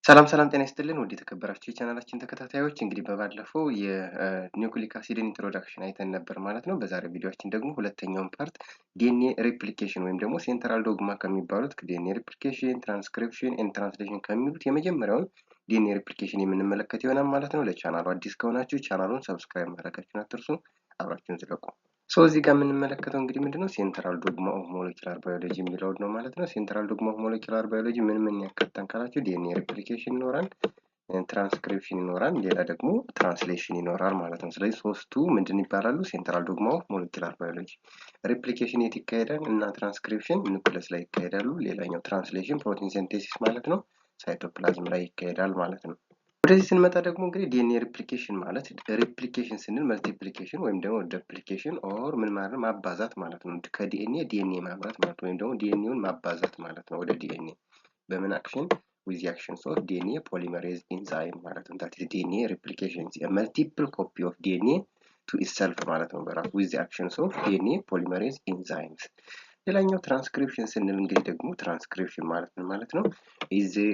ሰላም ጤና ይስጥልን ውድ የተከበራችሁ የቻናላችን ተከታታዮች እንግዲህ በባለፈው የኒውክሊክ አሲድን ኢንትሮዳክሽን አይተን ነበር ማለት ነው። በዛሬው ቪዲዮአችን ደግሞ ሁለተኛውን ፓርት ዲኤንኤ ሬፕሊኬሽን ወይም ደግሞ ሴንትራል ዶግማ ከሚባሉት ዲኤንኤ ሬፕሊኬሽን፣ ትራንስክሪፕሽን ኤንድ ትራንስሌሽን ከሚሉት የመጀመሪያውን ዲኤንኤ ሬፕሊኬሽን የምንመለከት ይሆናል ማለት ነው። ለቻናሉ አዲስ ከሆናችሁ ቻናሉን ሰብስክራይብ ማድረጋችሁን አትርሱ። አብራችሁን ዝለቁ። እዚህ ጋር የምንመለከተው እንግዲህ ምንድነው ሴንትራል ዶግማ ኦፍ ሞለኪውላር ባዮሎጂ የሚለው ነው ማለት ነው። ሴንትራል ዶግማ ኦፍ ሞለኪውላር ባዮሎጂ ምን ያካትታል ካላችሁ ዲኤንኤ ሬፕሊኬሽን ይኖራል፣ ትራንስክሪፕሽን ይኖራል፣ ሌላ ደግሞ ትራንስሌሽን ይኖራል ማለት ነው። ስለዚህ ሶስቱ ምንድን ይባላሉ? ሴንትራል ዶግማ ኦፍ ሞለኪውላር ባዮሎጂ። ሬፕሊኬሽን የት ይካሄዳል? እና ትራንስክሪፕሽን ኒውክለስ ላይ ይካሄዳሉ። ሌላኛው ትራንስሌሽን ፕሮቲን ሲንቴሲስ ማለት ነው ሳይቶፕላዝም ላይ ይካሄዳል ማለት ነው። ወደዚህ ስንመጣ ደግሞ እንግዲህ ዲኤንኤ ሬፕሊኬሽን ማለት ሬፕሊኬሽን ስንል መልቲፕሊኬሽን ወይም ደግሞ ዱፕሊኬሽን ኦር ምን ማለት ነው ማባዛት ማለት ነው። ከዲኤንኤ ዲኤንኤ ማምረት ማለት ወይም ደግሞ ዲኤንኤውን ማባዛት ማለት ነው ወደ ዲኤንኤ በምን አክሽን with the actions of DNA polymerase enzyme ማለት ነው። that is DNA replication a multiple copy of DNA to itself ማለት ነው በራሱ with the actions of DNA polymerase enzymes። ሌላኛው ትራንስክሪፕሽን ስንል እንግዲህ ደግሞ ትራንስክሪፕሽን ማለት ምን ማለት ነው? is the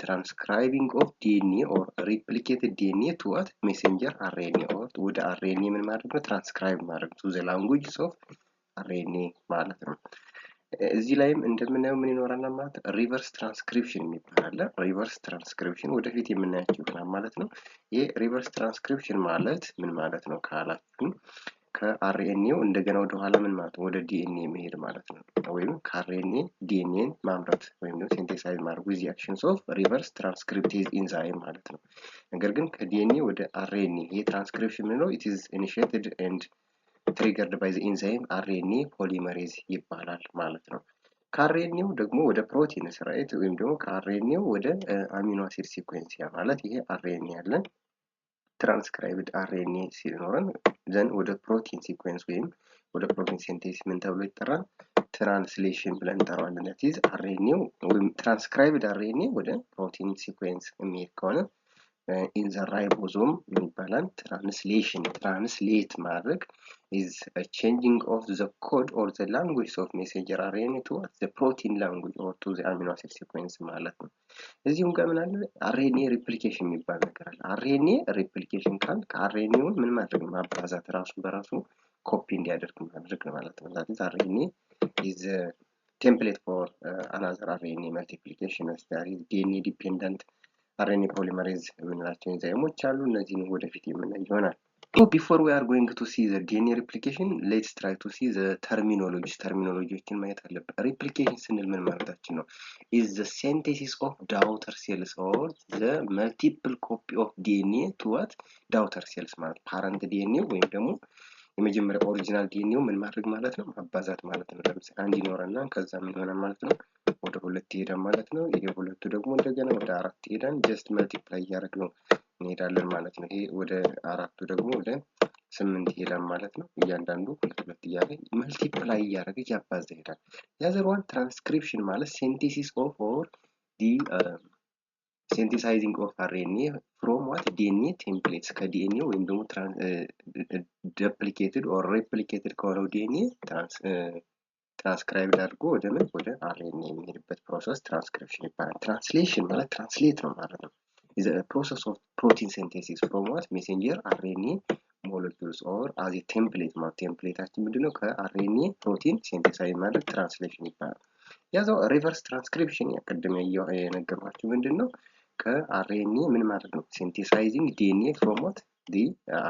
transcribing of DNA or replicated DNA to what messenger RNA or ወደ RNA ምን ማድረግ ነው? ትራንስክራይብ ማድረግ to the languages of RNA ማለት ነው። እዚህ ላይም እንደምናየው ምን ይኖራል ማለት ሪቨርስ ትራንስክሪፕሽን የሚባል አለ። ሪቨርስ ትራንስክሪፕሽን ወደፊት የምናያቸው ይሆናል ማለት ነው። ይሄ ሪቨርስ ትራንስክሪፕሽን ማለት ምን ማለት ነው ካላችሁ ከአርኤንኤው እንደገና ወደ ኋላ ምን ማለት ነው ወደ ዲኤንኤ መሄድ ማለት ነው። ወይም ከአርኤንኤ ዲኤንኤን ማምረት ወይም ደግሞ ሲንቴሳይዝ ማድረግ ዊዝ አክሽንስ ኦፍ ሪቨርስ ትራንስክሪፕቴዝ ኢንዛይም ማለት ነው። ነገር ግን ከዲኤንኤ ወደ አርኤንኤ ይሄ ትራንስክሪፕሽን ምንለው ኢት ኢዝ ኢኒሺየትድ ኤንድ ትሪገርድ ባይ ዘ ኢንዛይም አርኤንኤ ፖሊመሬዝ ይባላል ማለት ነው። ከአርኤንኤው ደግሞ ወደ ፕሮቲን ስርዓት ወይም ደግሞ ከአርኤንኤው ወደ አሚኖ አሲድ ሲኩዌንስ ያ ማለት ይሄ አርኤንኤ ያለን ትራንስክራይብድ አርኤንኤ ሲኖረን ዘን ወደ ፕሮቲን ሲኩዌንስ ወይም ወደ ፕሮቲን ሲንቴሲስ ምን ተብሎ ይጠራል? ትራንስሌሽን ብለን እንጠራዋለን። that is አርኤንኤው ወይም ትራንስክራይብድ አርኤንኤ ወደ ፕሮቲን ሲኩዌንስ የሚሄድ ከሆነ ኢን ዘ ራይቦዞም ይባላል። ትራንስሌሽን ትራንስሌት ማድረግ is a changing of the code or the language of messenger RNA towards the protein language or to the amino acid sequence ማለት ነው። እዚሁም ጋር ምን አለ? አርኤንኤ ሪፕሊኬሽን የሚባል ነገር አለ። አርኤንኤ ሪፕሊኬሽን ካል ከአርኤንኤውን ምን ማድረግ ማባዛት ራሱ በራሱ ኮፒ እንዲያደርግ ማድረግ ማለት ነው። that is RNA is a template for another RNA multiplication as there is DNA dependent RNA polymerase የምንላቸው ኤንዛይሞች አሉ። እነዚህን ወደፊት የምናይ ይሆናል። So before we are going to see the DNA replication, let's try to see the terminologiዎችን ማየት አለብን። ሪፕሊኬሽን ስንል ምን ማለታችን ነው? is the synthesis of daughter cells or the multiple copy of DNA to what daughter cells ማለት parent DNA ወይም ደግሞ የመጀመሪያ ኦሪጂናል ዲኤንኤው ምን ማድረግ ማለት ነው? ማባዛት ማለት ነው። ለምሳሌ አንድ ይኖረና ከዛ ምን ይሆናል ማለት ነው? ወደ ሁለት ይሄዳል ማለት ነው። ይሄ ሁለቱ ደግሞ እንደገና ወደ አራት ይሄዳል። ጀስት መልቲፕላይ እያደረግነው እንሄዳለን ማለት ነው። ይሄ ወደ አራቱ ደግሞ ወደ 8 ይሄዳል ማለት ነው። እያንዳንዱ ሁለት እያለ መልቲፕላይ እያደረገ እያባዛ ይሄዳል። ያዘርዋን ትራንስክሪፕሽን ማለት ሲንቴሲስ ኦፍ ኦር ዲ ሲንቴሳይዚንግ ኦፍ አርኤንኤ ፍሮም ዋት ዲኤንኤ ቴምፕሌትስ ከዲኤንኤ ወይም ደግሞ ዱፕሊኬትድ ኦር ሬፕሊኬትድ ከሆነው ዲኤንኤ ትራንስክራይብድ አድርጎ ወደ ምን ወደ አርኤንኤ የሚሄድበት ፕሮሰስ ትራንስክሪፕሽን ይባላል። ትራንስሌሽን ማለት ትራንስሌት ነው ማለት ነው። is a process of protein synthesis from what messenger RNA molecules or as a template ማለት ቴምፕሌታችን ምንድነው? ከአርኤንኤ ፕሮቲን ሲንቴሳይዝ ማድረግ ትራንስሌሽን ይባላል። ያዘው ሪቨርስ ትራንስክሪፕሽን ያቀደመ የነገርኳችሁ ምንድነው? ከአርኤንኤ ምን ማድረግ ነው? ሲንቴሳይዚንግ ዲኤንኤ ፍሮም ዋት ዲ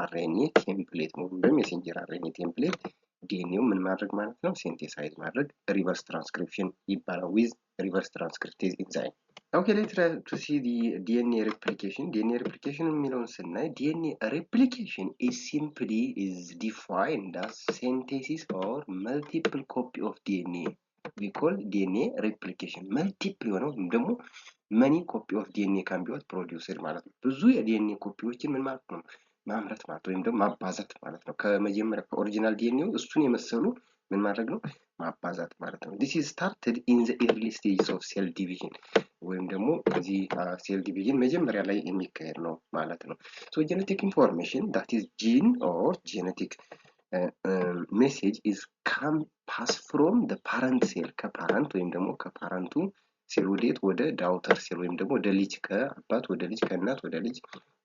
አርኤንኤ ቴምፕሌት ነው ወይም ሜሴንጀር አርኤንኤ ቴምፕሌት ዲኤንኤው ምን ማድረግ ማለት ነው? ሲንቴሳይዝ ማድረግ ሪቨርስ ትራንስክሪፕሽን ይባላል with reverse transcriptase enzyme. Okay, let's try to see the DNA replication. DNA replication የሚለውን ስናይ DNA replication is simply is defined as synthesis or multiple copy of DNA. We call DNA replication. Multiple የሆነው ደግሞ many copy of DNA can be produced ማለት ነው። ብዙ የዲኤንኤ ኮፒዎችን ምን ማለት ነው? ማምረት ማለት ወይም ደግሞ ማባዛት ማለት ነው። ከመጀመሪያ ከኦሪጂናል ዲኤንኤው እሱን የመሰሉ ምን ማድረግ ነው? ማባዛት ማለት ነው። this is started in the early stages of cell division ወይም ደግሞ እዚህ ሴል ዲቪዥን መጀመሪያ ላይ የሚካሄድ ነው ማለት ነው። so genetic information that is gene or genetic message is come pass from the parent cell ከፓረንት ወይም ደግሞ ከፓረንቱ ሴል ወዴት? ወደ ዳውተር ሴል ወይም ደግሞ ወደ ልጅ ከአባት ወደ ልጅ ከእናት ወደ ልጅ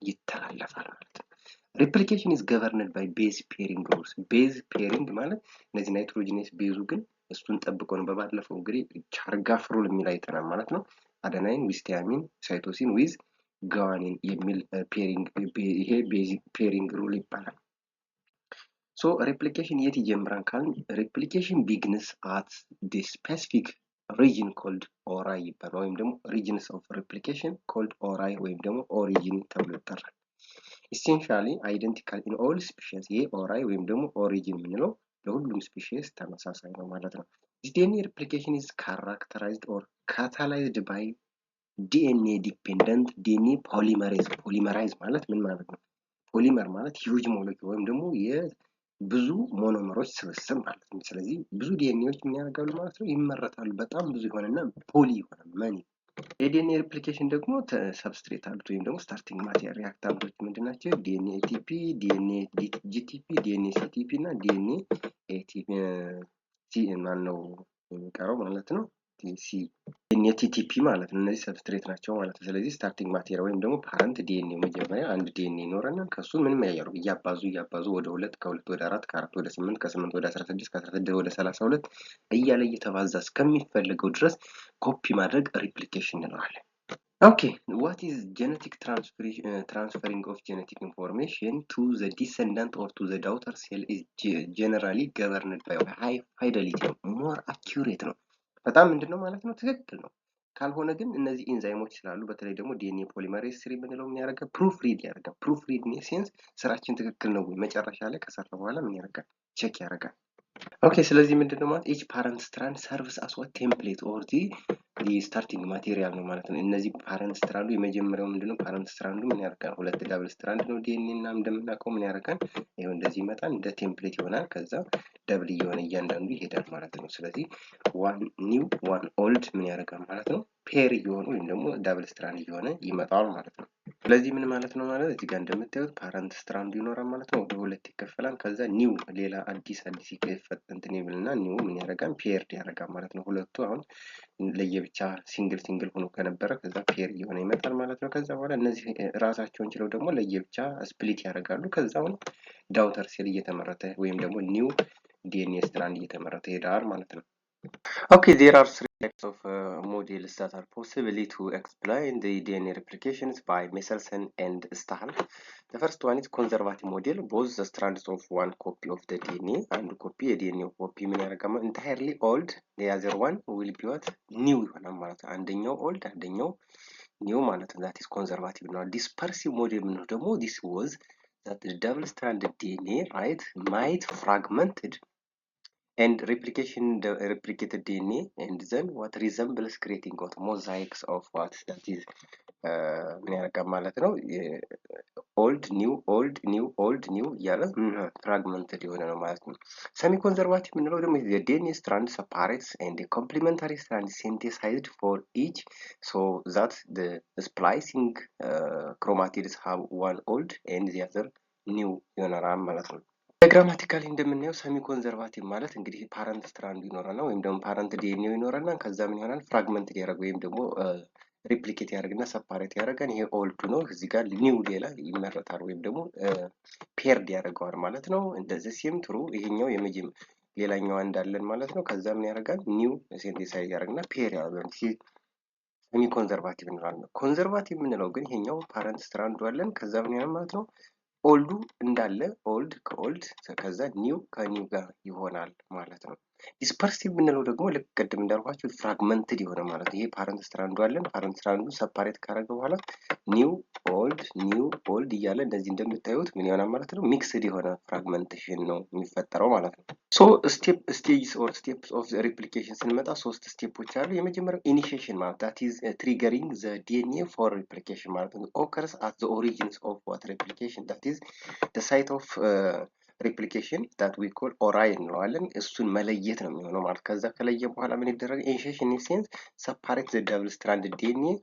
ይተላለፋል ማለት ነው። ሪፕሊኬሽን ኢዝ ገቨርንድ ባይ ቤዝ ፔሪንግ ሩልስ። ቤዝ ፔሪንግ ማለት እነዚህ ናይትሮጂኔስ ቤዙ ግን እሱን ጠብቆ ነው። በባለፈው እንግዲህ ቻርጋፍ ሩል የሚል አይተናል ማለት ነው። አደናይን ዊዝ ቲያሚን ሳይቶሲን ዊዝ ጋዋኒን የሚል ፔሪንግ፣ ይሄ ቤዝ ፔሪንግ ሩል ይባላል። ሶ ሬፕሊኬሽን የት ይጀምራል ካልን ሬፕሊኬሽን ቢግንስ አት ዲ ስፔሲፊክ ሪጅን ኮልድ ኦራይ ይባላል። ወይም ደግሞ ሪጅንስ ኦፍ ሬፕሊኬሽን ኮልድ ኦራይ ወይም ደግሞ ኦሪጂን ተብሎ ይጠራል። ኢሴንሻሊ አይደንቲካል ኢን ኦል ስፒሺስ። ይሄ ኦራይ ወይም ደግሞ ኦሪጂን የምንለው ለሁሉም ስፒሺስ ተመሳሳይ ነው ማለት ነው። ዲኤንኤ ሬፕሊኬሽን ኢዝ ካራክተራይዝድ ኦር ካታላይዝድ ባይ ዲኤንኤ ዲፔንደንት ዲኤንኤ ፖሊመሬዝ። ፖሊመራይዝ ማለት ምን ማለት ነው? ፖሊመር ማለት ሂውጅ ሞለኪል ወይም ደግሞ የብዙ ሞኖመሮች ስብስብ ማለት ነው። ስለዚህ ብዙ ዲኤንኤዎች ምን ያደርጋሉ ማለት ነው? ይመረታሉ። በጣም ብዙ ይሆንና ፖሊ ይሆናል መኒ። የዲኤንኤ ሬፕሊኬሽን ደግሞ ሰብስትሬት አሉት ወይም ደግሞ ስታርቲንግ ማቴሪያል ሪአክታንቶች ምንድን ናቸው? ዲኤንኤ ኤቲፒ፣ ዲኤንኤ ጂቲፒ፣ ዲኤንኤ ሲቲፒ እና ዲኤንኤ ኤቲፒ ማን ነው የሚቀረው ማለት ነው? ዲኤንኤ ቲቲፒ ማለት ነው። እነዚህ ሰብስትሬት ናቸው ማለት ነው። ስለዚህ ስታርቲንግ ማቴሪያል ወይም ደግሞ ፓረንት ዲኤንኤ መጀመሪያ አንድ ዲኤንኤ ይኖረናል። ከሱ ምንም ያያሉ እያባዙ ወደ 2 ከ2 ወደ 4 ከ4 ወደ 8 ከ8 ወደ 16 ከ16 ወደ 32 እያለ እየተባዛ እስከሚፈልገው ድረስ ኮፒ ማድረግ ሪፕሊኬሽን እንለዋለን። ኦኬ ዋት ኢዝ ጄኔቲክ ትራንስፈሪንግ ኦፍ ጄኔቲክ ኢንፎርሜሽን ቱ ዘ ዲሰንዳንት ኦር ቱ ዘ ዳውተር ሴል ኢዝ ጀነራሊ ገቨርንድ ባይ ሃይ ፋይደሊቲ ነው። ሞር አኪዩሬት ነው። በጣም ምንድነው ማለት ነው? ትክክል ነው። ካልሆነ ግን እነዚህ ኢንዛይሞች ስላሉ በተለይ ደግሞ ዲኤንኤ ፖሊመሬዝ ስሪ የምንለው ምን ያደርጋል? ፕሩፍ ሪድ ያደርጋል። ፕሩፍ ሪድ ኢን ሴንስ ስራችን ትክክል ነው ወይ መጨረሻ ላይ ከሰራ በኋላ ምን ያደርጋል? ቼክ ያደርጋል። ኦኬ ስለዚህ ምንድነው ማለት ኢች ፓረንት ስትራንድ ሰርቭስ አስ ዋት ቴምፕሌት ኦር ዲ ስታርቲንግ ማቴሪያል ነው ማለት ነው። እነዚህ ፓረንት ስትራንዱ የመጀመሪያው ምንድነው? ፓረንት ስትራንዱ ምን ያደርጋል? ሁለት ዳብል ስትራንድ ነው ዲኤንኤ እና እንደምናውቀው ምን ያደርጋል? ይሄው እንደዚህ ይመጣል፣ እንደ ቴምፕሌት ይሆናል። ከዛ ደብል እየሆነ እያንዳንዱ ይሄዳል ማለት ነው። ስለዚህ ዋን ኒው ዋን ኦልድ ምን ያደርጋል ማለት ነው? ፔር እየሆኑ ወይም ደግሞ ዳብል ስትራንድ እየሆነ ይመጣል ማለት ነው። ስለዚህ ምን ማለት ነው ማለት እዚህ ጋር እንደምታዩት ፓረንት ስትራንድ ይኖራል ማለት ነው። ወደ ሁለት ይከፈላል። ከዛ ኒው ሌላ አዲስ እንትን ይብልና ኒው ምን ያደርጋል? ፔርድ ያደርጋል ማለት ነው። ሁለቱ አሁን ለየብቻ ሲንግል ሆኖ ከነበረ ከዛ ፔር እየሆነ ይመጣል ማለት ነው። ከዛ በኋላ እነዚህ ራሳቸውን ችለው ደግሞ ለየብቻ ስፕሊት ያደርጋሉ። ከዛ አሁን ዳውተር ሴል እየተመረተ ወይም ደግሞ ኒው ዲኤንኤ ስትራንድ እየተመረተ ይሄዳል ማለት ነው። Okay, there are 3 types of models that are possibly to explain the DNA replications by Michelson and Stahl. The first one is conservative model. Both the strands of one copy of the DNA and copy a DNA copy entirely old. The other one will be what? New. አንደኛው old, አንደኛው new ማለት that is conservative. Now, dispersive model this was that the double-stranded DNA, right, might fragmented and replicated DNA and then what resembles creating what mosaics of what that is ምን ያደርጋል ማለት ነው። ኦልድ ኒው ኦልድ ኒው ኦልድ ኒው እያለ ፍራግመንትድ የሆነ ነው ማለት ነው። ሰሚ ኮንዘርቫቲቭ የምንለው ደግሞ የዲኤንኤ ስትራንድ ሰፓሬትስ ኤንድ ኮምፕሊመንታሪ ስትራንድ ሲንቴሳይዝድ ፎር ኢች ሶ ዛት the splicing chromatids have one old and the other new ይሆናል ማለት ነው። ግራማቲካሊ እንደምናየው ሰሚ ኮንዘርቫቲቭ ማለት እንግዲህ ፓረንት ስትራንድ ይኖረና ወይም ደግሞ ፓረንት ዲኤንኤ ይኖረና ከዛ ምን ይሆናል? ፍራግመንት ያደርግ ወይም ደግሞ ሪፕሊኬት ያደርግና ሰፓሬት ያደርጋን። ይሄ ኦልዱ ነው። እዚህ ጋር ኒው ሌላ ይመረጣል ወይም ደግሞ ፔርድ ያደርገዋል ማለት ነው። እንደዚህ ሲም ትሩ ይሄኛው ሌላኛው እንዳለን ማለት ነው። ከዛ ምን ያደርጋል? ኒው ሲንቴሳይዝ ያደርግና ፔር ያደርጋል። ሰሚ ኮንዘርቫቲቭ እንላለን። ኮንዘርቫቲቭ የምንለው ግን ይሄኛው ፓረንት ስትራንዱ አለን። ከዛ ምን ይሆናል ማለት ነው? ኦልዱ እንዳለ ኦልድ ከኦልድ ከዛ ኒው ከኒው ጋር ይሆናል ማለት ነው። ዲስፐርሲቭ የምንለው ደግሞ ልክ ቅድም እንዳልኳችሁ ፍራግመንትድ የሆነ ማለት ነው። ይሄ ፓረንት ስትራንዱ አለን። ፓረንት ስትራንዱ ሰፓሬት ካደረገ በኋላ ኒው ኦልድ እያለ እንደዚህ እንደምታዩት ምን ይሆናል ማለት ነው? ሚክስድ የሆነ ፍራግመንቴሽን ነው የሚፈጠረው ማለት ነው። ሶ ስቴጅስ ኦር ስቴፕስ ኦፍ ሪፕሊኬሽን ስንመጣ 3 ስቴፖች አሉ። የመጀመሪያው ኢኒሺዬሽን ማለት that is triggering the DNA for replication ማለት ነው። occurs at the origins of what replication that is the site of replication that we call ori እንለዋለን። እሱን መለየት ነው የሚሆነው ማለት ከዛ ከለየ በኋላ ምን ይደረግ? ኢኒሺዬሽን in sense separate the double stranded DNA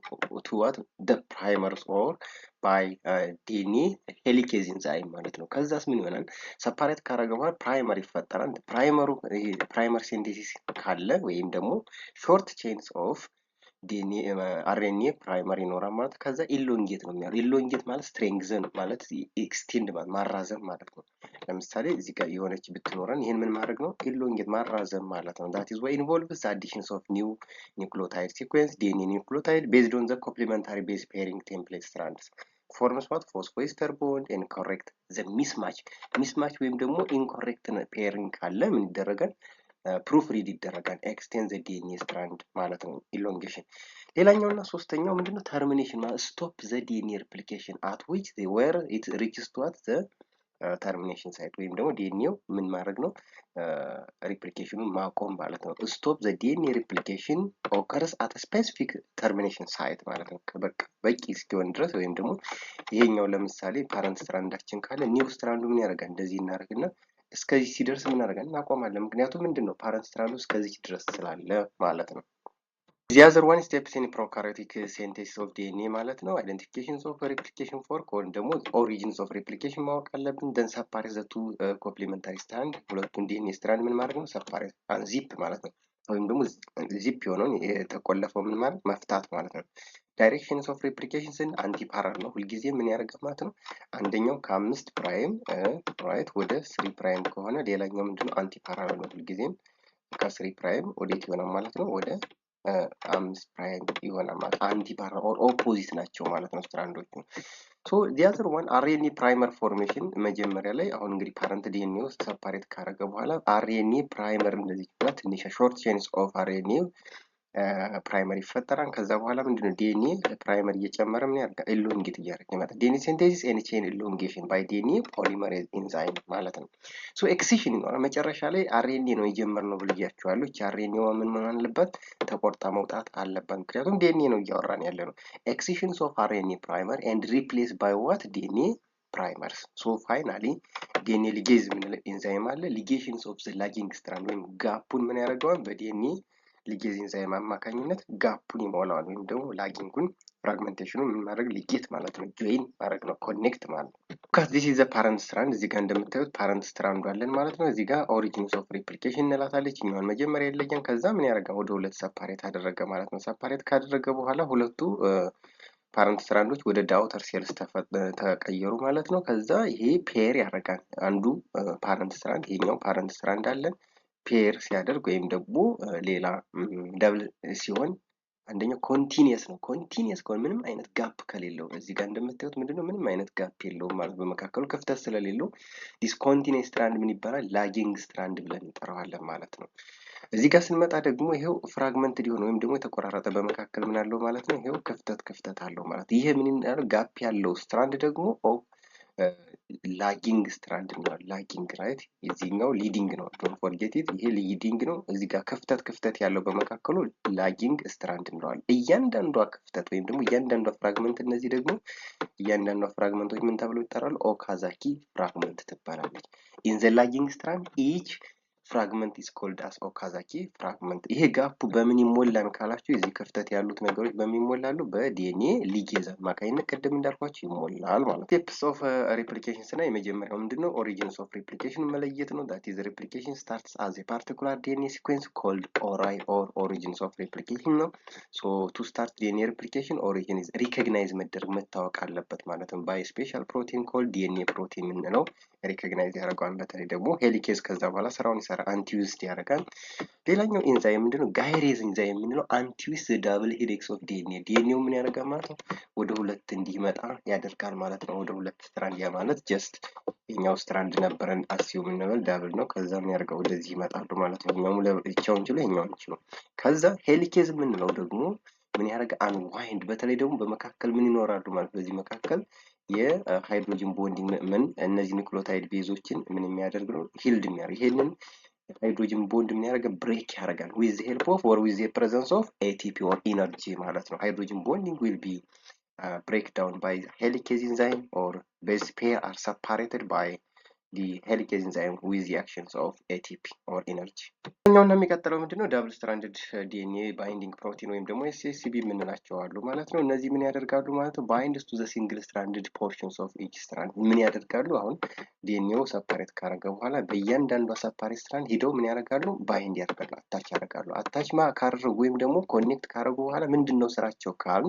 to what the primers or by DNA ሄሊኬዝ ኢንዛይም ማለት ነው። ከዛስ ምን ይሆናል? ሰፓሬት ካረገ በኋላ ፕራይመር ይፈጠራል። ፕራይመር ሲንቴሲስ ካለ ወይም ደግሞ ሾርት ቼንስ ኦፍ ዲኤንኤ አርኤንኤ ፕራይመር ይኖራል ማለት ከዛ ኢሎንጌት ነው የሚያደርገው። ኢሎንጌት ማለት ስትሬንግዘን ማለት ኤክስቴንድ ማራዘም ማለት ነው። ለምሳሌ እዚህ ጋር የሆነች ብትኖረን ይህን ምን ማድረግ ነው? ኢሎንጌት ማራዘም ማለት ነው። ዛት ኢዝ ዋይ ኢንቮልቭስ አዲሽንስ ኦፍ ኒው ኒውክሊዮታይድ ሲኩዌንስ ዲኤንኤ ኒውክሊዮታይድ ቤዝድ ኦን ዘ ኮምፕሊመንታሪ ቤዝ ፔሪንግ ቴምፕሌት ስትራንድስ ፎርምስ ዋት ፎስፎኤስተር ቦንድ ኤንድ ኮሬክት ዘ ሚስማች ወይም ደግሞ ኢንኮሬክት ፔሪንግ ካለ ምን ይደረጋል? ፕሩፍ ሪድ ይደረጋል። ኤክስቴንድ ዘ ዲኤንኤ ስትራንድ ማለት ነው ኢሎንጌሽን። ሌላኛውና ሶስተኛው ምንድነው? ተርሚኔሽን ማለት ስቶፕ ዘ ዲኤንኤ ሪፕሊኬሽን አት ዊች ዌር ኢት ሪችስ ቱ አት ዘ ተርሚኔሽን ሳይት ወይም ደግሞ ዲኤንኤው ምን ማድረግ ነው? ሪፕሊኬሽኑን ማቆም ማለት ነው። ስቶፕ ዘ ዲኤንኤ ሪፕሊኬሽን ኦከርስ አት ስፔሲፊክ ተርሚኔሽን ሳይት ማለት ነው። በቂ እስኪሆን ድረስ ወይም ደግሞ ይሄኛው ለምሳሌ ፓረንት ስትራንዳችን ካለ ኒው ስትራንዱ ምን ያደርጋል? እንደዚህ እናደርግና እስከዚህ ሲደርስ ምን አደርጋለን? እናቆማለን። ምክንያቱም ምንድነው? ፓረንት ስትራንዱ እስከዚህ ድረስ ስላለ ማለት ነው። The other one steps in prokaryotic synthesis of DNA ማለት ነው። identifications of replication fork ወይም ደግሞ origins of replication ማወቅ አለብን። then separate the two complementary strand ሁለቱን DNA strand ምን ማድረግ ነው? separate zip ማለት ነው። ወይም ደግሞ ዚፕ የሆነውን የተቆለፈው ምን ማለት መፍታት ማለት ነው። ዳይሬክሽንስ ኦፍ ሬፕሊኬሽን ስን አንቲ ፓራል ነው። ሁልጊዜ ምን ያደርጋል ማለት ነው? አንደኛው ከ5 ፕራይም ራይት ወደ 3 ፕራይም ከሆነ ሌላኛው ምንድነው? አንቲ ፓራል ነው። ሁልጊዜም ከ3 ፕራይም ወዴት ይሆናል ማለት ነው? ወደ 5 ፕራይም ይሆናል ማለት አንቲ ፓራል ኦር ኦፖዚት ናቸው ማለት ነው ስትራንዶቹ። ሶ the other one አርኤንኤ ፕራይመር ፎርሜሽን መጀመሪያ ላይ አሁን እንግዲህ ፓረንት ዲኤንኤ ውስጥ ሰፓሬት ካደረገ በኋላ አርኤንኤ ፕራይመር እንደዚህ ይባላል። ትንሽ ሾርት ቼንስ ኦፍ አርኤንኤ ፕራይመር ይፈጠራል። ከዛ በኋላ ምንድነው? ዲኤንኤ ፕራይመር እየጨመረ ምን ያደርጋል? ኢሎንጌት እያደረገ ይመጣል። ዲኤንኤ ሲንቴሲስ ኤንድ ቼን ኢሎንጌሽን ባይ ዲኤንኤ ፖሊመሬዝ ኢንዛይም ማለት ነው። ሶ ኤክሲሽን ይኖራል። መጨረሻ ላይ አርኤንኤ ነው የጀመርነው ብያችኋለሁ። እቺ አርኤንኤ ምን መሆን አለበት? ተቆርጣ መውጣት አለበት። ምክንያቱም ዲኤንኤ ነው እያወራን ያለ ነው። ኤክሲሽንስ ኦፍ አርኤንኤ ፕራይመር ኤንድ ሪፕሌስ ባይ ዋት? ዲኤንኤ ፕራይመርስ። ሶ ፋይናሊ ዲኤንኤ ሊጌዝ ምን ኢንዛይም አለ። ሊጌሽንስ ኦፍ ዘ ላጊንግ ስትራንድ ወይም ጋፑን ምን ያደርገዋል? በዲኤንኤ ሊጌዝ ኢንዛይም አማካኝነት ጋፑን ይሞላዋል። ወይም ደግሞ ላጊንጉን ፍራግመንቴሽኑን ምን ማድረግ? ሊጌት ማለት ነው። ጆይን ማድረግ ነው። ኮኔክት ማለት ነው። ዲስ ኢዝ ዘ ፓረንት ስትራንድ። እዚህ ጋር እንደምታዩት ፓረንት ስትራንዱ አለን ማለት ነው። እዚህ ጋር ኦሪጂንስ ኦፍ ሪፕሊኬሽን እንላታለች። እኛውን መጀመሪያ የለየን ከዛ ምን ያደርጋል? ወደ ሁለት ሰፓሬት አደረገ ማለት ነው። ሰፓሬት ካደረገ በኋላ ሁለቱ ፓረንት ስትራንዶች ወደ ዳውተር ሴልስ ተቀየሩ ማለት ነው። ከዛ ይሄ ፔር ያደርጋል። አንዱ ፓረንት ስትራንድ ይሄኛው ፓረንት ስትራንድ አለን ፔር ሲያደርግ ወይም ደግሞ ሌላ ደብል ሲሆን አንደኛው ኮንቲኒየስ ነው። ኮንቲኒየስ ከሆነ ምንም አይነት ጋፕ ከሌለው እዚህ ጋር እንደምታዩት ምንድነው? ምንም አይነት ጋፕ የለውም ማለት በመካከሉ ክፍተት ስለሌለው ዲስ ኮንቲኒየስ ስትራንድ ምን ይባላል? ላጊንግ ስትራንድ ብለን እንጠራዋለን ማለት ነው። እዚህ ጋር ስንመጣ ደግሞ ይሄው ፍራግመንት ሊሆን ወይም ደግሞ የተቆራረጠ በመካከል ምን አለው ማለት ነው? ይሄው ክፍተት አለው ማለት ይሄ ምን ይላል? ጋፕ ያለው ስትራንድ ደግሞ ላጊንግ ስትራንድ ነው። ላጊንግ ራይት። የዚህኛው ሊዲንግ ነው። ዶንት ፎርጌት ኢት። ይሄ ሊዲንግ ነው። እዚህ ጋር ክፍተት ያለው በመካከሉ ላጊንግ ስትራንድ እንለዋለን። እያንዳንዷ ክፍተት ወይም ደግሞ እያንዳንዷ ፍራግመንት እነዚህ ደግሞ እያንዳንዷ ፍራግመንቶች ምን ተብለው ይጠራሉ? ኦካዛኪ ፍራግመንት ትባላለች። ኢን ዘ ላጊንግ ስትራንድ ኢች ፍራግመንት ኢዝ ኮልድ አስ ኦካዛኪ ፍራግመንት። ይሄ ጋፑ በምን ይሞላል ካላችሁ የዚህ ክፍተት ያሉት ነገሮች በምን ይሞላሉ? በዲኤንኤ ሊጌዝ አማካኝነት ቅድም እንዳልኳችሁ ይሞላል ማለት ነው። ስቴፕስ ኦፍ ሪፕሊኬሽን ስና የመጀመሪያው ምንድነው? ኦሪጂንስ ኦፍ ሪፕሊኬሽን መለየት ነው። ዳት ኢዝ ሪፕሊኬሽን ስታርትስ አዝ ኤ ፓርቲኩላር ዲኤንኤ ሲኩዌንስ ኮልድ ኦራይ ኦር ኦሪጂንስ ኦፍ ሪፕሊኬሽን ነው። ሶ ቱ ስታርት ዲኤንኤ ሪፕሊኬሽን ኦሪጂን ኢዝ ሪኮግናይዝ መደረግ መታወቅ አለበት ማለት ነው። ባይ ስፔሻል ፕሮቲን ኮልድ ዲኤንኤ ፕሮቲን የምንለው ሪኮግናይዝ ያደርገዋል። በተለይ ደግሞ ሄሊኬዝ ከዛ በኋላ ስራውን ይሰራል። አንቲዩስድ ያደርጋል። ሌላኛው ኢንዛይም ምንድነው? ጋይሬዝ ኢንዛይም የምንለው አንቲዩስ ዳብል ሄሊክስ ኦፍ ዲኤንኤ ዲኤንኤው ምን ያደርጋል ማለት ነው? ወደ ሁለት እንዲመጣ ያደርጋል ማለት ነው። ወደ ሁለት ስትራንድ ያ ማለት ጀስት የኛው ስትራንድ ነበረን አሲዩም እንበል ዳብል ነው። ከዛ ምን ያደርጋል? ወደዚህ ይመጣሉ ማለት ነው። እኛው ለብቻውን ችሎ የኛውን ችሎ ከዛ ሄሊኬዝ የምንለው ደግሞ ምን ያደርጋል? አንዋይንድ በተለይ ደግሞ በመካከል ምን ይኖራሉ ማለት በዚህ መካከል የሃይድሮጅን ቦንዲንግ ምን እነዚህ ኒውክሊዮታይድ ቤዞችን ምን የሚያደርግ ነው? ሂልድ የሚያደርግ ይሄንን ሃይድሮጅን ቦንድ ምን ያደርጋል? ብሬክ ያደርጋል። ዊዝ ሄልፕ ኦፍ ኦር ዊዝ ፕሬዘንስ ኦፍ ኤቲፒ ኦር ኢነርጂ ማለት ነው። ሃይድሮጅን ቦንዲንግ ዊል ቢ ብሬክ ዳውን ባይ ሄሊኬዝ ኢንዛይም ኦር ቤዝ ፔር አር ሰፓሬትድ ባይ the helicase enzyme with the actions of ATP or energy። ኛውና የሚቀጥለው ምንድነው double stranded DNA binding protein ወይም ደግሞ SSB የምንላቸው አሉ ማለት ነው። እነዚህ ምን ያደርጋሉ ማለት ነው? binds to the single stranded portions of each strand ምን ያደርጋሉ? አሁን ዲኤንኤው ሰፓሬት ካረገ በኋላ በእያንዳንዷ ሰፓሬት ስትራንድ ሂደው ምን ያደርጋሉ? ባይንድ ያደርጋሉ፣ አታች ያደርጋሉ። አታች ካደረጉ ወይም ደግሞ ኮኔክት ካረጉ በኋላ ምንድነው ስራቸው ካሉ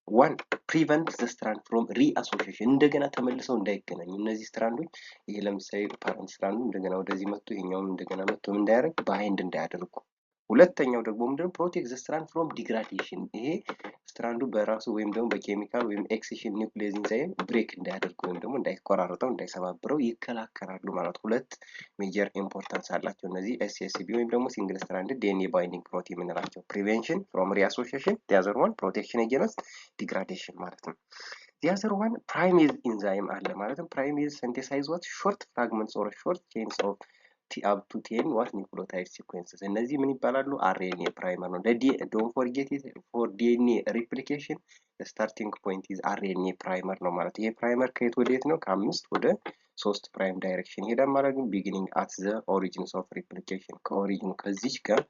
ዋን ፕሪቨንት ዘ ስትራንድ ፍሮም ሪአሶሺዬሽን እንደገና ተመልሰው እንዳይገናኙ እነዚህ ስትራንዶች ይሄ ለምሳሌ ፓረንት ስትራንዱ እንደገና ወደዚህ መጥቶ ይሄኛውም እንደገና መጥቶ እንዳያደርግ ባይንድ እንዳያደርጉ። ሁለተኛው ደግሞ ምንድነው ፕሮቴክት ዘ ስትራንድ ፍሮም ዲግራዴሽን ይሄ ስትራንዱ በራሱ ወይም ደግሞ በኬሚካል ወይም ኤክሲሽን ኒውክሊየስ ኢንዛይም ብሬክ እንዳያደርግ ወይም ደግሞ እንዳይቆራረጠው እንዳይሰባብረው ይከላከላሉ ማለት ሁለት ሜጀር ኢምፖርታንስ አላቸው እነዚህ ኤስኤስቢ ወይም ደግሞ ሲንግል ስትራንድ ዲኤንኤ ባይንዲንግ ፕሮቲን የምንላቸው ፕሪቬንሽን ፍሮም ሪአሶሺዬሽን the other one protection against degradation ማለት ነው። the other one primase enzyme አለ ማለት ነው። primase synthesize what short fragments or short chains of up to 10 what nucleotide sequences እነዚህ ምን ይባላሉ? RNA ፕራይመር ነው። don't forget it for DNA replication the starting point is RNA ፕራይመር ነው ማለት ይሄ ፕራይመር ከየት ወደ የት ነው? ከ5 ወደ 3 ፕራይም ዳይሬክሽን ይሄዳል ማለት ነው። beginning at the origins of replication ከኦሪጂኑ ከዚች ጋር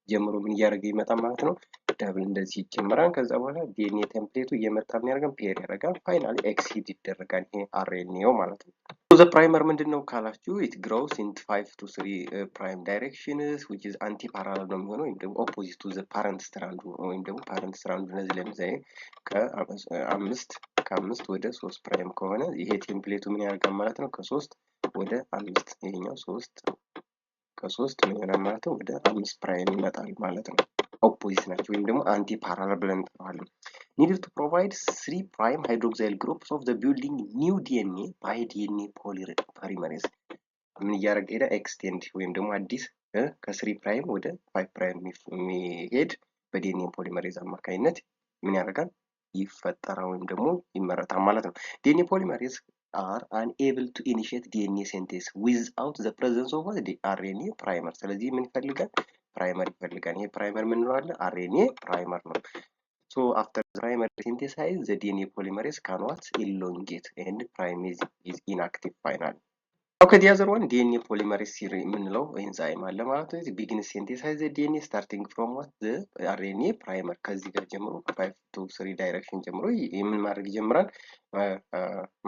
ጀምሮ ምን እያደረገ ይመጣል ማለት ነው? ደብል እንደዚህ ይጀምራል። ከዛ በኋላ ዲኤንኤ ቴምፕሌቱ እየመጣ ምን ያደርጋል? ፔር ያደርጋል። ፋይናሊ ኤክሲድ ይደረጋል። ይሄ አርኤንኤው ማለት ነው። ዘ ፕራይመር ምንድነው ካላችሁ ኢት ግሮውስ ኢን 5 to 3 ፕራይም ዳይሬክሽንስ which is anti parallel ነው የሚሆነው ወይም ደግሞ ኦፖዚት ቱ ዘ ፓረንት ስትራንድ ወይም ደግሞ ፓረንት ስትራንድ እነዚህ ለምሳሌ ከአምስት ወደ 3 ፕራይም ከሆነ ይሄ ቴምፕሌቱ ምን ያደርጋል ማለት ነው? ከ3 ወደ 5 ይሄኛው 3 ከ3 ምን ይሆናል ማለት ነው? ወደ 5 ፕራይም ይመጣል ማለት ነው። ኦፖዚት ናቸው ወይም ደግሞ አንቲ ፓራለል ብለን እንጠራዋለን። needed to provide 3 prime hydroxyl groups of the building new DNA by DNA polymerase ምን እያደረገ ሄደ? ኤክስቴንድ ወይም ደግሞ አዲስ ከ3 ፕራይም ወደ 5 ፕራይም የሚሄድ በዲኤንኤ ፖሊመሬዝ አማካኝነት ምን ያደርጋል? ይፈጠራል ወይም ደግሞ ይመረታል ማለት ነው። ዲኤንኤ ፖሊመሬዝ are unable to initiate DNA synthesis without the presence of the RNA primer ስለዚህ ምን ይፈልጋል? ፕራይመር ይፈልጋል። ይሄ ፕራይመር ምን እንለዋለን? RNA ፕራይመር ነው። so after the primary synthesis the DNA polymerase cannot elongate and primase is inactive finally. okay the other one DNA polymerase የምንለው ኤንዛይም አለ ማለት ነው። begin synthesize the DNA starting from what the RNA primer ከዚህ ጋር ጀምሮ 5 to 3 ዳይሬክሽን ጀምሮ የምን ማድረግ ይጀምራል?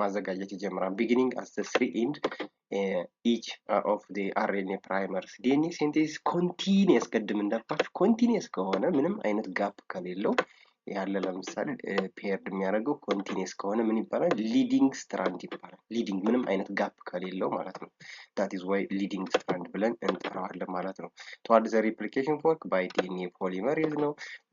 ማዘጋጀት ይጀምራል። beginning as the 3 end each of the RNA primers DNA synthesis continuous ቅድም እንዳልኳችሁ continuous ከሆነ ምንም አይነት ጋፕ ከሌለው ያለ ለምሳሌ ፔርድ የሚያደርገው ኮንቲኒየስ ከሆነ ምን ይባላል? ሊዲንግ ስትራንድ ይባላል። ሊዲንግ ምንም አይነት ጋፕ ከሌለው ማለት ነው። that is why ሊዲንግ ስትራንድ ብለን እንጠራዋለን ማለት ነው። toward the replication work by DNA polymerase ነው።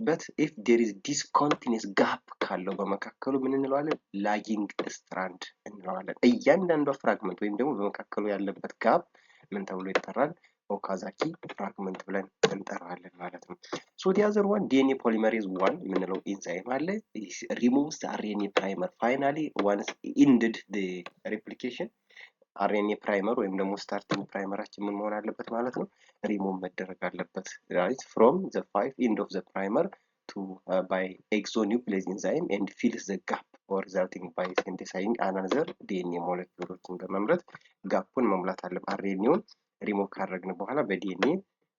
but if there is discontinuous gap ካለው በመካከሉ ምን እንለዋለን? lagging strand እንለዋለን። እያንዳንዷ ፍራግመንት ወይም ደግሞ በመካከሉ ያለበት ጋፕ ምን ተብሎ ይጠራል? ኦካዛኪ ፍራግመንት ብለን እንጠራዋለን ማለት ነው። so the other one DNA polymerase 1 የምንለው ኤንዛይም አለ removes the RNA primer finally once ended the replication RNA primer ወይም ደግሞ ስታርቲንግ ፕራይመራችን ምን መሆን አለበት ማለት ነው? ሪሙቭ መደረግ አለበት right from the 5 end of the primer to by exonuclease enzyme and fills the gap or resulting by synthesizing another DNA molecules በመምረት ጋፑን መሙላት አለበት። RNA-ውን ሪሙቭ ካደረግን በኋላ በዲኤንኤ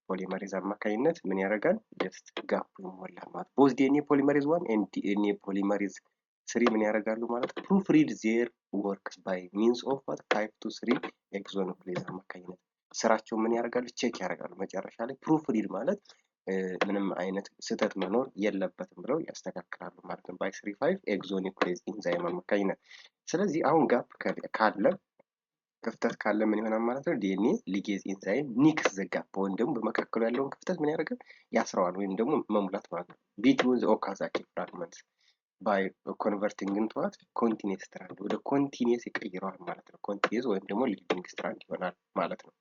ፖሊመሬዝ አማካኝነት ምን ያደርጋል? ጀስት ጋፑ ይሞላል ማለት ቦዝ ዲኤንኤ ፖሊመሬዝ 1 ኤንድ ዲኤንኤ ፖሊመሬዝ 3 ምን ያደርጋሉ ማለት ፕሩፍ ሪድ ዜር ወርክስ ባይ ሚንስ ኦፍ 5 to 3 ኤክሶኑክሌዝ አማካኝነት ስራቸው ምን ያደርጋሉ? ቼክ ያደርጋሉ። መጨረሻ ላይ ፕሩፍ ሪድ ማለት ምንም አይነት ስህተት መኖር የለበትም ብለው ያስተካክላሉ ማለት ነው። ባይ 3 5 ኤክሶኑክሌዝ ኢንዛይም አማካኝነት ስለዚህ አሁን ጋፕ ካለ ክፍተት ካለ ምን ይሆናል ማለት ነው? ዲኤንኤ ሊጌዝ ኢንዛይም ኒክስ ዘ ጋፕ ወይም ደግሞ በመካከሉ ያለውን ክፍተት ምን ያደርጋል? ያስረዋል ወይም ደግሞ መሙላት ማለት ነው። ቢትዊን ዘ ኦካዛኪ ፍራግመንትስ ባይ ኮንቨርቲንግ ኢንቱ ዋት ኮንቲኒየስ ስትራንድ ወደ ኮንቲኒየስ ይቀይረዋል ማለት ነው። ኮንቲኒየስ ወይም ደግሞ ሊዲንግ ስትራንድ ይሆናል ማለት ነው።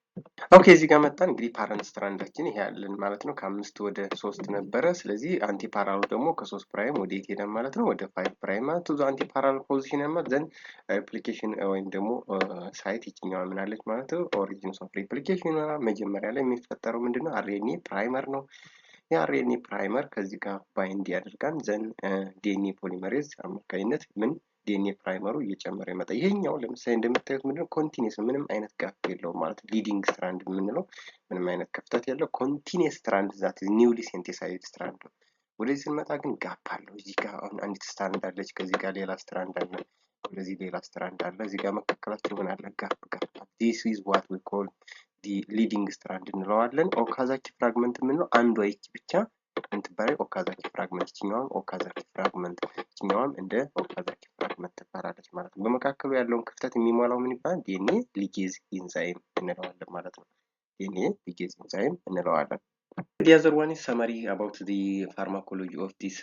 ኦኬ እዚህ ጋር መጣን እንግዲህ ፓረንት ስትራንዳችን ይሄ ያለን ማለት ነው። ከ5 ወደ 3 ነበረ። ስለዚህ አንቲ ፓራሉ ደግሞ ከ3 ፕራይም ወደ የት ሄደ ማለት ነው? ወደ 5 ፕራይም ማለት ነው። አንቲ ፓራል ፖዚሽን ያማት ዘን ሪፕሊኬሽን ወይም ደግሞ ሳይት ይችኛዋ ምን አለች ማለት ነው? ኦሪጂንስ ኦፍ ሪፕሊኬሽን መጀመሪያ ላይ የሚፈጠረው ምንድነው? አርኤንኤ ፕራይመር ነው። የአርኤንኤ ፕራይመር ከዚህ ጋር ባይንድ ያደርጋል። ዘን ዲኤንኤ ፖሊመሬዝ አማካኝነት ምን ዲኤንኤ ፕራይመሩ እየጨመረ ይመጣ። ይሄኛው ለምሳሌ እንደምታዩት ምንድነው ኮንቲኒየስ ምንም አይነት ጋፕ የለውም ማለት ሊዲንግ ስትራንድ የምንለው ምንም አይነት ክፍተት የለው ኮንቲኒየስ ስትራንድ ዛት ኒውሊ ሲንቴሳይዝድ ስትራንድ ነው። ወደዚህ ስንመጣ ግን ጋፕ አለው። እዚህ ጋር አሁን አንዲት ስትራንድ አለች፣ ከዚህ ጋር ሌላ ስትራንድ አለ፣ ወደዚህ ሌላ ስትራንድ አለ፣ እዚህ ጋር መካከላቸው ምን አለ ጋፕ ጋፕ። this is what we call the leading strand እንለዋለን። ኦካዛኪ ፍራግመንት የምንለው አንዷ ይቺ ብቻ እንትባላይ ኦካዛኪ ፍራግመንት፣ ይችኛዋም ኦካዛኪ ፍራግመንት፣ ይችኛዋም እንደ ኦካዛኪ ፍራግመንት ትባላለች ማለት ነው። በመካከሉ ያለውን ክፍተት የሚሞላው ምን ይባላል? ዲኤንኤ ሊጌዝ ኢንዛይም እንለዋለን ማለት ነው። ዲኤንኤ ሊጌዝ ኢንዛይም እንለዋለን። The other one is summary about the pharmacology of this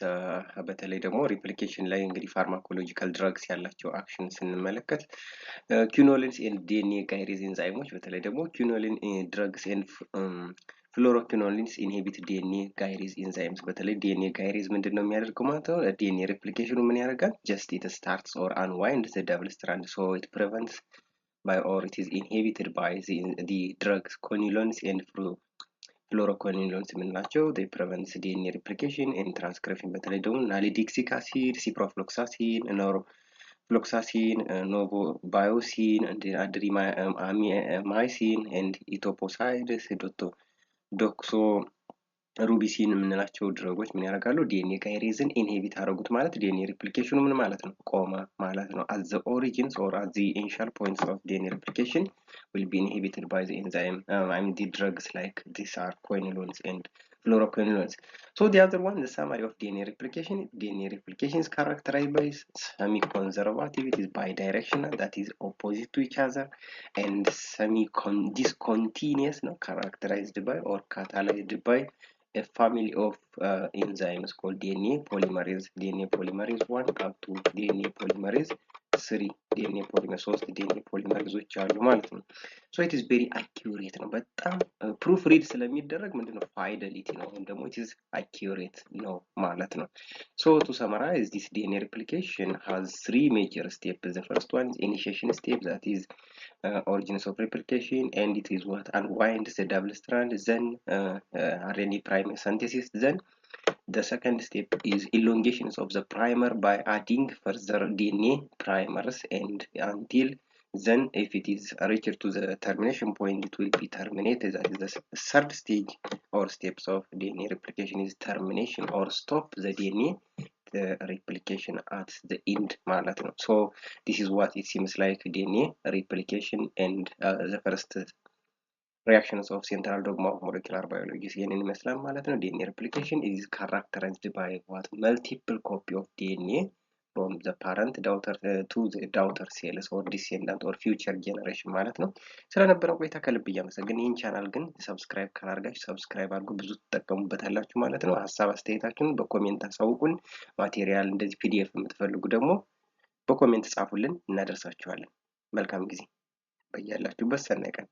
በተለይ ደግሞ ሪፕሊኬሽን ላይ እንግዲህ ፋርማኮሎጂካል ድራግስ ያላቸው አክሽን ስንመለከት ኪኖሊንስ ኤንድ ዲኤንኤ ጋይሬዝ ኤንዛይሞች በተለይ ደግሞ ኪኖሊን ድራግስ ኤንድ ፍሎሮኪኖሊንስ ኢንሂቢት ዲኤንኤ ጋይሬዝ ኤንዛይምስ በተለይ ዲኤንኤ ጋይሬዝ ምንድነው የሚያደርገው ማለት ነው? ዲኤንኤ ሪፕሊኬሽኑ ምን ያደርጋል? just it starts or unwind the double strand so it prevents by or it is inhibited by the drugs quinolones and ፍሎሮኮኒሎንስ የምንላቸው they prevents DNA replication and transcription በተለይ ደግሞ ናሊዲክሲክ አሲድ፣ ሲፕሮፍሎክሳሲን፣ ኖሮፍሎክሳሲን፣ ኖቮባዮሲን፣ አድሪማይሲን and ኢቶፖሳይድስ፣ ዶክሶ ሩቢሲን የምንላቸው ድረጎች ምን ያደርጋሉ? ዲኤንኤ ጋይሬዝን ኢንሂቢት አደረጉት ማለት ዲኤንኤ ሪፕሊኬሽኑ ምን ማለት ነው? ቆመ ማለት ነው። at the origins or at the initial points of DNA replication will be inhibited by the enzyme the drugs like these are quinolones and fluoroquinolones. So the other one, the summary of DNA replication is characterized by semi-conservative, it is bidirectional, that is opposite to each other, and discontinuous, no, characterized by or catalyzed by a family of enzymes called DNA polymerase 1 up to DNA polymerase 3 DNA polymerase 3 DNA polymerase አሉ ማለት ነው። so it is very accurate ነው። በጣም ፕሩፍ ሪድ ስለሚደረግ ምንድነው ፋይደሊቲ ነው ወይም ደግሞ it is accurate ነው ማለት ነው። so to summarize, this DNA replication has 3 major steps. The first one is initiation step, that is origins of replication, and it is what unwinds the double strand, then RNA primer synthesis. Then the second step is elongations of the primer by adding further DNA primers, and until then if it is reached to the termination point it will be terminated. That is the third stage or steps of DNA replication is termination or stop the DNA the replication at the end ማለት ነው። so this is what it seems like DNA replication and the first reactions of central dogma of molecular biology ይህንን ይመስላል ማለት ነው። DNA replication is characterized by what multiple copy of DNA from the parent daughter to the daughter cells or descendant or future generation ማለት ነው። ስለነበረው ቆይታ ከልብ እያመሰገን ይህን ቻናል ግን ሰብስክራይብ ካላደረጋችሁ ሰብስክራይብ አድርጉ፣ ብዙ ትጠቀሙበታላችሁ ማለት ነው። ሀሳብ አስተያየታችሁን በኮሜንት አሳውቁን። ማቴሪያል እንደዚህ ፒዲኤፍ የምትፈልጉ ደግሞ በኮሜንት ጻፉልን፣ እናደርሳችኋለን። መልካም ጊዜ በያላችሁበት፣ ሰናይ ቀን።